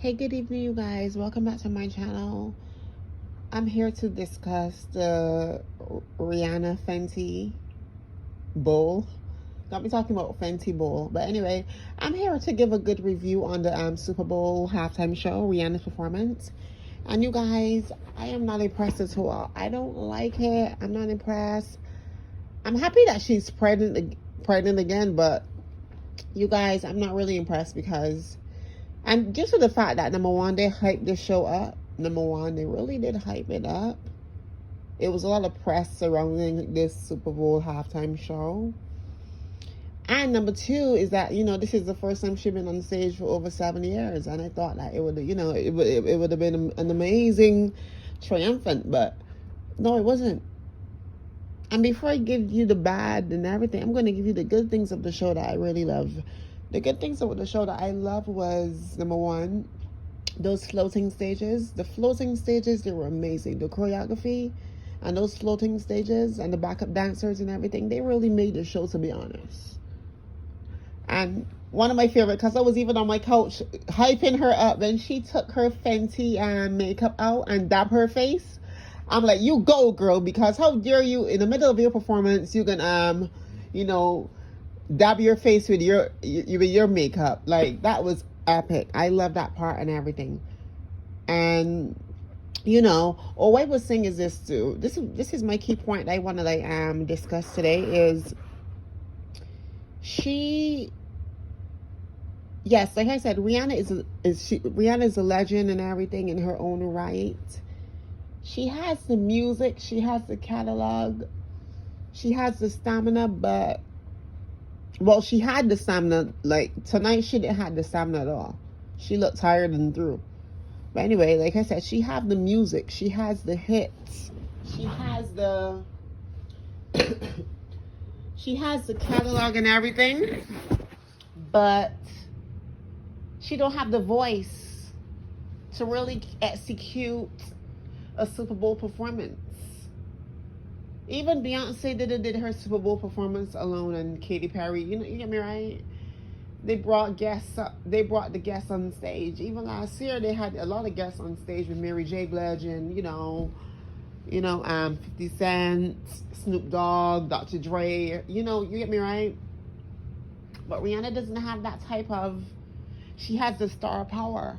Hey, good evening, you guys. Welcome back to my channel. I'm here to discuss the Rihanna Fenty Bowl. Don't be talking about Fenty Bowl. But anyway, I'm here to give a good review on the Super Bowl halftime show, Rihanna's performance. And you guys, I am not impressed at all. I don't like it. I'm not impressed. I'm happy that she's pregnant again, but you guys, I'm not really impressed because... And just for the fact that, number one, they hyped this show up. Number one, they really did hype it up. It was a lot of press surrounding this Super Bowl halftime show. And number two is that, this is the first time she's been on stage for over 7 years. And I thought that it would, it would have been an amazing triumphant. But no, it wasn't. And before I give you the bad and everything, I'm going to give you the good things of the show that I really love. The good things of the show that I love was, number one, those floating stages. The floating stages, they were amazing. The choreography and those floating stages and the backup dancers and everything, they really made the show, to be honest. And one of my favorite, because I was even on my couch hyping her up when she took her Fenty makeup out and dabbed her face. I'm like, you go, girl, because how dare you, in the middle of your performance, you can, dab your face with your makeup. Like, that was epic. I love that part and everything. And what I was saying is this too. This is my key point that I want to discuss today is yes, like I said, Rihanna is a legend and everything in her own right. She has the music, she has the catalog, she has the stamina, but well, she had the stamina. Like, tonight, she didn't have the stamina at all. She looked tired and through. But anyway, like I said, she has the music. She has the hits. She has the... she has the catalog and everything. But she don't have the voice to really execute a Super Bowl performance. Even Beyonce did her Super Bowl performance alone, and Katy Perry. You get me right. They brought guests up. They brought the guests on stage. Even last year, they had a lot of guests on stage with Mary J. Blige and 50 Cent, Snoop Dogg, Dr. Dre. You get me right. But Rihanna doesn't have that type of. She has the star power.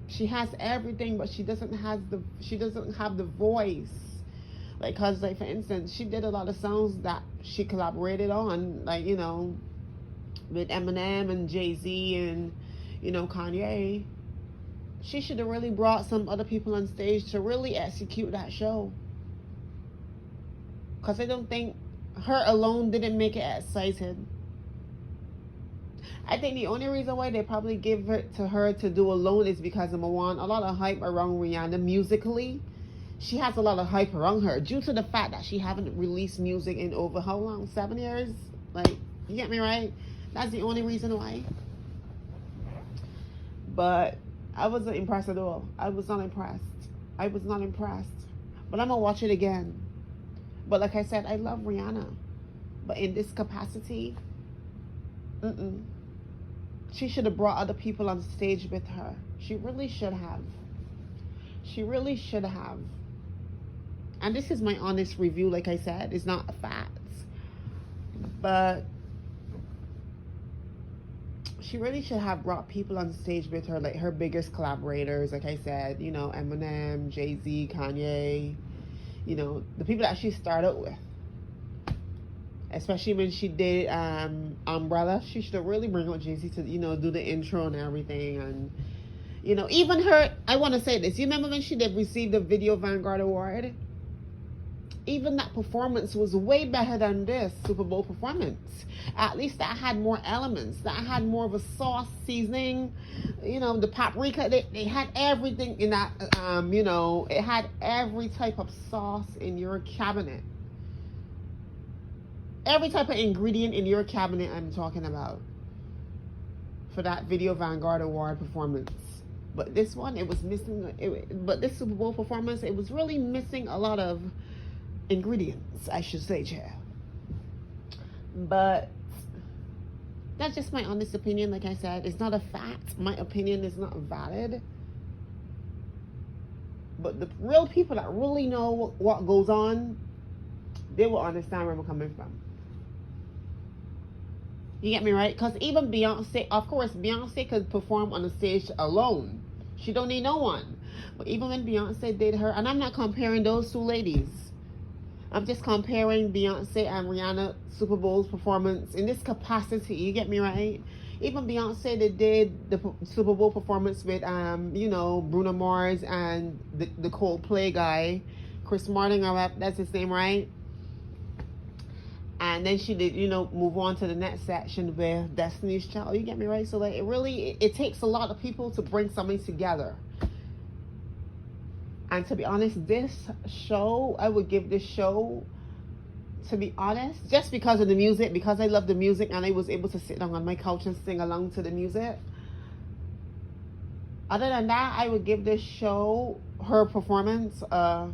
She has everything, but she doesn't have the voice. Like, cause, like, for instance, she did a lot of songs that she collaborated on, like, with Eminem and Jay-Z and, Kanye. She should have really brought some other people on stage to really execute that show. Cause I don't think her alone didn't make it excited. I think the only reason why they probably give it to her to do alone is because, number one, a lot of hype around Rihanna musically. She has a lot of hype around her due to the fact that she haven't released music in over how long? 7 years? Like, you get me right? That's the only reason why. But I wasn't impressed at all. I was not impressed. But I'm going to watch it again. But like I said, I love Rihanna. But in this capacity, she should have brought other people on stage with her. She really should have. And this is my honest review, like I said. It's not a fact. But she really should have brought people on stage with her, like her biggest collaborators, like I said, Eminem, Jay-Z, Kanye, the people that she started with. Especially when she did Umbrella. She should really bring out Jay-Z to, do the intro and everything. And, even her, I want to say this. You remember when she did receive the Video Vanguard Award? Even that performance was way better than this Super Bowl performance. At least that had more elements. That had more of a sauce seasoning. The paprika. They had everything in that. It had every type of sauce in your cabinet. Every type of ingredient in your cabinet I'm talking about. For that Video Vanguard Award performance. But this one, it was missing. But this Super Bowl performance, it was really missing a lot of ingredients, I should say, child. But that's just my honest opinion. Like I said, it's not a fact. My opinion is not valid. But the real people that really know what goes on, they will understand where I'm coming from. You get me, right? Because even Beyonce, of course, Beyonce could perform on the stage alone. She don't need no one. But even when Beyonce did her, and I'm not comparing those two ladies. I'm just comparing Beyonce and Rihanna Super Bowl's performance in this capacity. You get me, right? Even Beyonce, they did the Super Bowl performance with, Bruno Mars and the Coldplay guy, Chris Martin, or that's his name, right? And then she did, move on to the next section with Destiny's Child. You get me, right? So like, it takes a lot of people to bring something together. And to be honest, this show, I would give this show, to be honest, just because of the music, because I love the music and I was able to sit down on my couch and sing along to the music. Other than that, I would give this show, her performance, a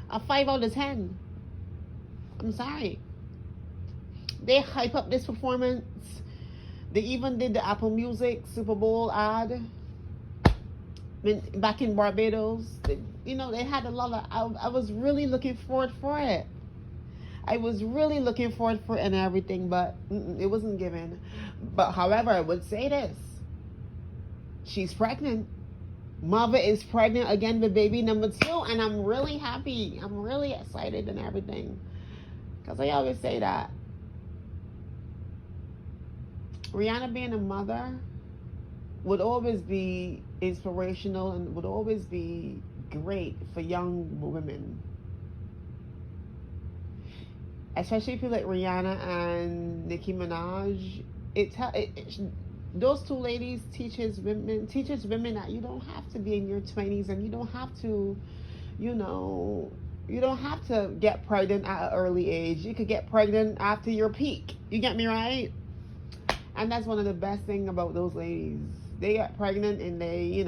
5 out of 10. I'm sorry. They hype up this performance. They even did the Apple Music Super Bowl ad. Back in Barbados, they had a lot of, I was really looking forward for it. I was really looking forward for it and everything, but it wasn't given. But however, I would say this. She's pregnant. Mother is pregnant again with baby number 2, and I'm really happy. I'm really excited and everything. Because I always say that Rihanna being a mother would always be inspirational and would always be great for young women. Especially people like Rihanna and Nicki Minaj. Those two ladies teaches women that you don't have to be in your 20s and you don't have to, you don't have to get pregnant at an early age. You could get pregnant after your peak. You get me, right? And that's one of the best things about those ladies. They got pregnant in their,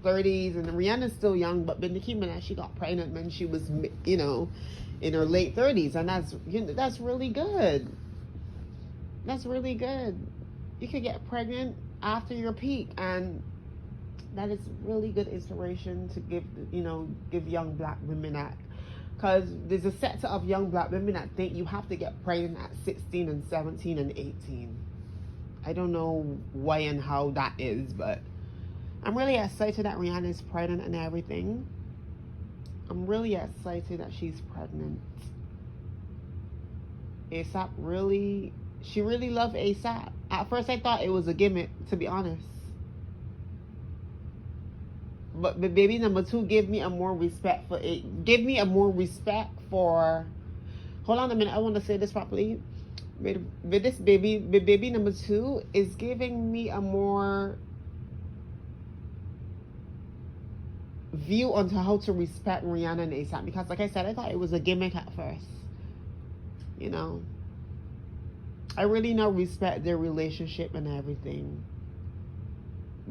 30s, and Rihanna's still young, but Nicki Minaj, she got pregnant when she was, in her late 30s, and that's really good. That's really good. You could get pregnant after your peak, and that is really good inspiration to give young black women that. Because there's a set of young black women that think you have to get pregnant at 16 and 17 and 18. I don't know why and how that is, but I'm really excited that Rihanna is pregnant and everything. I'm really excited that she's pregnant. A$AP she really loved A$AP. At first I thought it was a gimmick, to be honest. But baby number 2 gave me a more respect for hold on a minute, I want to say this properly. With this baby number 2 is giving me a more view onto how to respect Rihanna and A$AP, because like I said, I thought it was a gimmick at first. I really now respect their relationship and everything,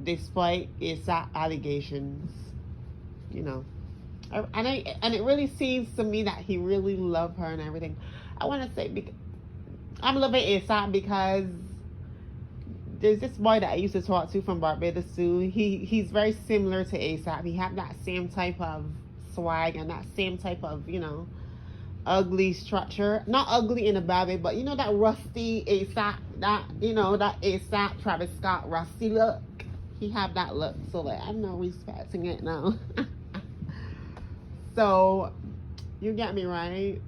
despite A$AP allegations. And it really seems to me that he really loved her and everything. I want to say, I'm loving A$AP because there's this boy that I used to talk to from Barbados too. He's very similar to A$AP. He had that same type of swag and that same type of, ugly structure. Not ugly in a bad way, but that rusty A$AP, that A$AP Travis Scott rusty look. He have that look. So like, I'm not respecting it now. So you get me, right?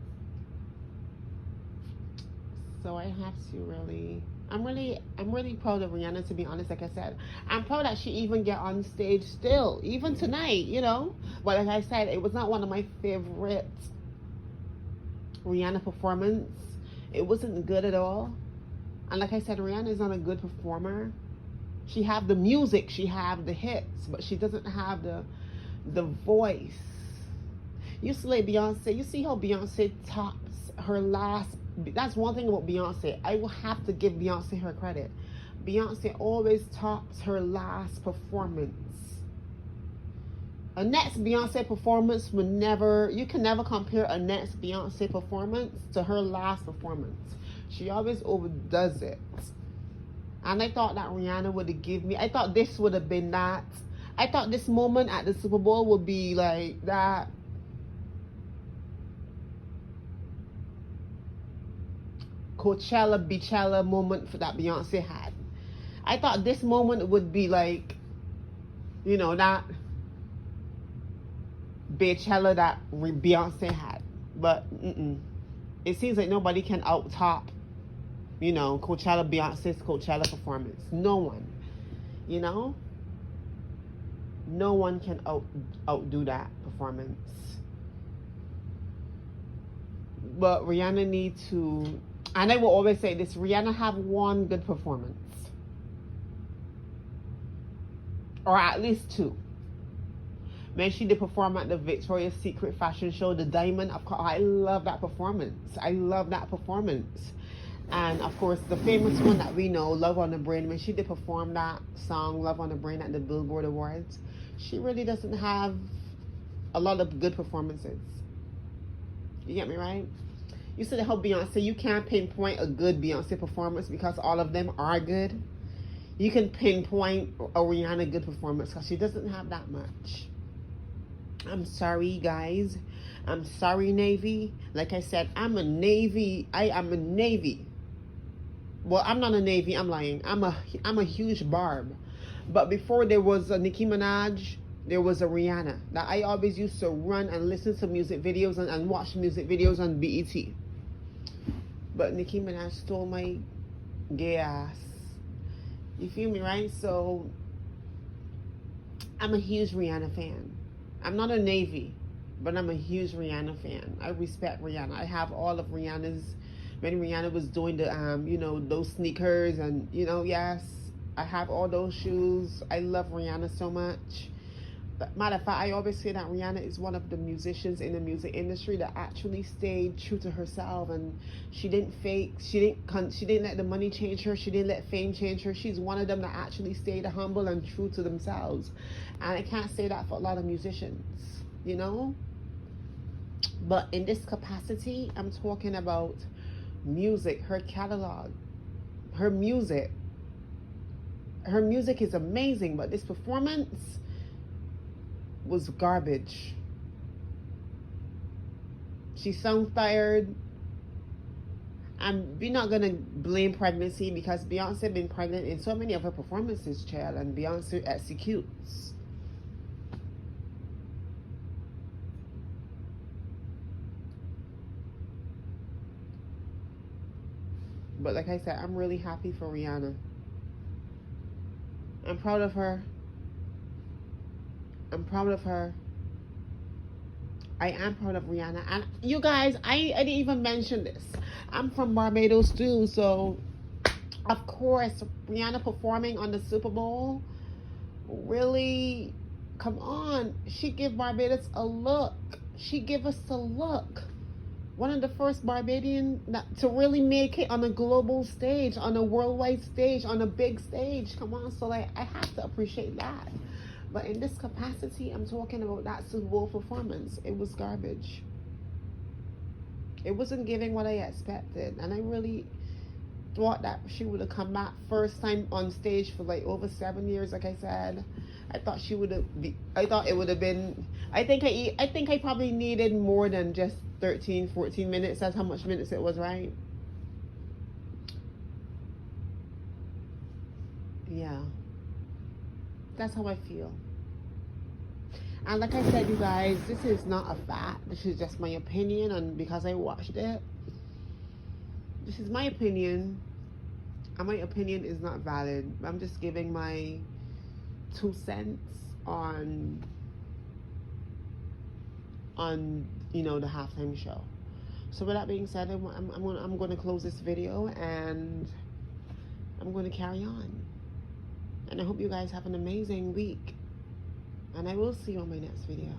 So I have to really, I'm really proud of Rihanna, to be honest. Like I said, I'm proud that she even get on stage still, even tonight, But like I said, it was not one of my favorite Rihanna performance. It wasn't good at all. And like I said, Rihanna is not a good performer. She have the music, she have the hits, but she doesn't have the voice. You see like Beyonce, you see how Beyonce tops her last. That's one thing about Beyonce. I will have to give Beyonce her credit. Beyonce always tops her last performance. A next Beyonce performance would never, you can never compare a next Beyonce performance to her last performance. She always overdoes it. And I thought that Rihanna would have given me, I thought this would have been that. I thought this moment at the Super Bowl would be like that Beachella moment that Beyonce had. I thought this moment would be like, you know, that Beachella that Beyonce had. But it seems like nobody can out top, you know, Beyonce's Coachella performance. No one, you know, no one can outdo that performance. But Rihanna needs to, and I will always say this, Rihanna have one good performance, or at least two. Man, she did perform at the Victoria's Secret fashion show, the Diamond. Of course, I love that performance. I love that performance. And of course, the famous one that we know, Love on the Brain. When she did perform that song, Love on the Brain, at the Billboard Awards, she really doesn't have a lot of good performances. You get me, right? You said how Beyonce, you can't pinpoint a good Beyonce performance because all of them are good. You can pinpoint a Rihanna good performance because she doesn't have that much. I'm sorry, guys. I'm sorry, Navy. Like I said, I'm a Navy. I am a Navy. Well, I'm not a Navy. I'm lying. I'm a huge Barb. But before there was a Nicki Minaj, there was a Rihanna. That I always used to run and listen to music videos and watch music videos on BET. But Nicki Minaj stole my gay ass. You feel me, right? So I'm a huge Rihanna fan. I'm not a Navy, but I'm a huge Rihanna fan. I respect Rihanna. I have all of Rihanna's, when Rihanna was doing the, you know, those sneakers and, you know, yes, I have all those shoes. I love Rihanna so much. But matter of fact, I always say that Rihanna is one of the musicians in the music industry that actually stayed true to herself, and she didn't fake. She didn't let the money change her. She didn't let fame change her. She's one of them that actually stayed humble and true to themselves. And I can't say that for a lot of musicians, you know. But in this capacity, I'm talking about music, her catalog, her music. Her music is amazing, but this performance was garbage. She sounds tired. And we're not gonna blame pregnancy because Beyonce been pregnant in so many of her performances, child, and Beyonce executes. But like I said, I'm really happy for Rihanna. I'm proud of her. I'm proud of her. I am proud of Rihanna. And you guys, I didn't even mention this. I'm from Barbados too, so of course Rihanna performing on the Super Bowl, really, come on. She gave Barbados a look. She gave us a look. One of the first Barbadian to really make it on a global stage, on a worldwide stage, on a big stage. Come on, so like I have to appreciate that. But in this capacity, I'm talking about that Super Bowl performance. It was garbage. It wasn't giving what I expected. And I really thought that she would have come back first time on stage for like over 7 years, like I said. I thought she would have I thought it would have been, I think I probably needed more than just 13, 14 minutes. That's how much minutes it was, right? Yeah. That's how I feel. And like I said, you guys, this is not a fact. This is just my opinion, and because I watched it, this is my opinion. And my opinion is not valid. I'm just giving my 2 cents on you know, the halftime show. So with that being said, I'm going to close this video and I'm going to carry on. And I hope you guys have an amazing week. And I will see you on my next video.